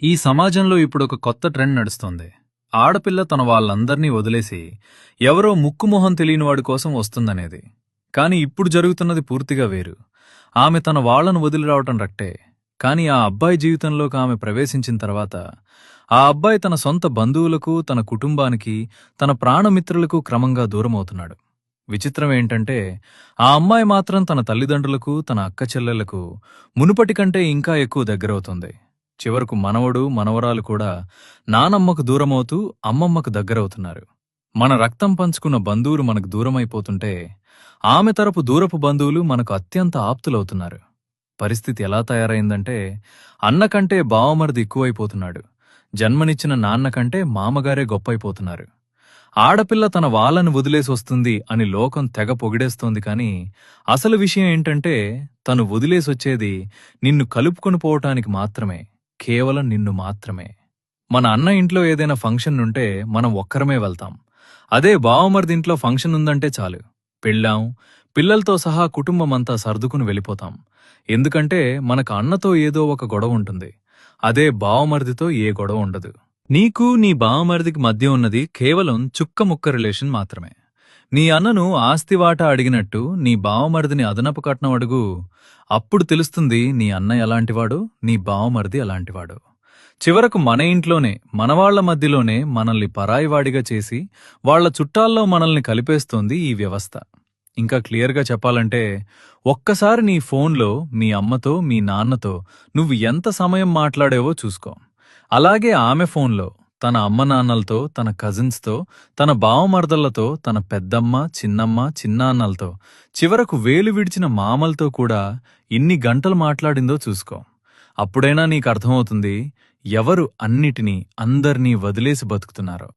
ఈ సమాజంలో ఇప్పుడొక కొత్త ట్రెండ్ నడుస్తోంది. ఆడపిల్ల తన వాళ్ళందర్నీ వదిలేసి ఎవరో ముక్కుమొహం తెలియనివాడి కోసం వస్తుందనేది. కాని ఇప్పుడు జరుగుతున్నది పూర్తిగా వేరు. ఆమె తన వాళ్లను వదిలి రావటం రట్టే. కాని ఆ అబ్బాయి జీవితంలోకి ఆమె ప్రవేశించిన తర్వాత ఆ అబ్బాయి తన సొంత బంధువులకు, తన కుటుంబానికి, తన ప్రాణమిత్రులకు క్రమంగా దూరమవుతున్నాడు. విచిత్రం ఏంటంటే ఆ అమ్మాయి మాత్రం తన తల్లిదండ్రులకు, తన అక్కచెల్లెళ్లకు మునుపటి కంటే ఇంకా ఎక్కువ దగ్గరవుతుంది. చివరకు మనవడు, మనవరాలు కూడా నానమ్మకు దూరమవుతూ అమ్మమ్మకు దగ్గరవుతున్నారు. మన రక్తం పంచుకున్న బంధువులు మనకు దూరమైపోతుంటే ఆమె తరపు దూరపు బంధువులు మనకు అత్యంత ఆప్తులవుతున్నారు. పరిస్థితి ఎలా తయారైందంటే అన్నకంటే బావమరిది ఎక్కువైపోతున్నాడు. జన్మనిచ్చిన నాన్నకంటే మామగారే గొప్పైపోతున్నారు. ఆడపిల్ల తన వాళ్ళను వదిలేసొస్తుంది అని లోకం తెగ పొగిడేస్తోంది. కాని అసలు విషయం ఏంటంటే తను వదిలేసొచ్చేది నిన్ను కలుపుకొని పోవటానికి మాత్రమే, కేవలం నిన్ను మాత్రమే. మన అన్న ఇంట్లో ఏదైనా ఫంక్షన్ ఉంటే మనం ఒక్కరమే వెళ్తాం. అదే బావమరిదింట్లో ఫంక్షన్ ఉందంటే చాలు, పెళ్ళాం, పిల్లలతో సహా కుటుంబమంతా సర్దుకుని వెళ్ళిపోతాం. ఎందుకంటే మనకు అన్నతో ఏదో ఒక గొడవ ఉంటుంది. అదే బావమరిదితో ఏ గొడవ ఉండదు. నీకు నీ బావమరిదికి మధ్య ఉన్నది కేవలం చుక్కముక్క రిలేషన్ మాత్రమే. నీ అన్నను ఆస్తివాటా అడిగినట్టు నీ బావమరిదిని అదనపు కట్నం అడుగు. అప్పుడు తెలుస్తుంది నీ అన్న ఎలాంటివాడో, నీ బావమరిది ఎలాంటివాడో. చివరకు మన ఇంట్లోనే, మనవాళ్ల మధ్యలోనే మనల్ని పరాయివాడిగా చేసి వాళ్ల చుట్టాల్లో మనల్ని కలిపేస్తోంది ఈ వ్యవస్థ. ఇంకా క్లియర్గా చెప్పాలంటే ఒక్కసారి నీ ఫోన్లో మీ అమ్మతో, మీ నాన్నతో నువ్వు ఎంత సమయం మాట్లాడావో చూసుకో. అలాగే ఆమె ఫోన్లో తన అమ్మ నాన్నలతో, తన కజిన్స్తో, తన బావమరదళ్లతో, తన పెద్దమ్మ, చిన్నమ్మ, చిన్నాన్నలతో, చివరకు వేలు విడిచిన మామలతో కూడా ఎన్ని గంటలు మాట్లాడిందో చూసుకో. అప్పుడైనా నీకు అర్థమవుతుంది ఎవరు అన్నిటినీ, అందర్నీ వదిలేసి బతుకుతున్నారో.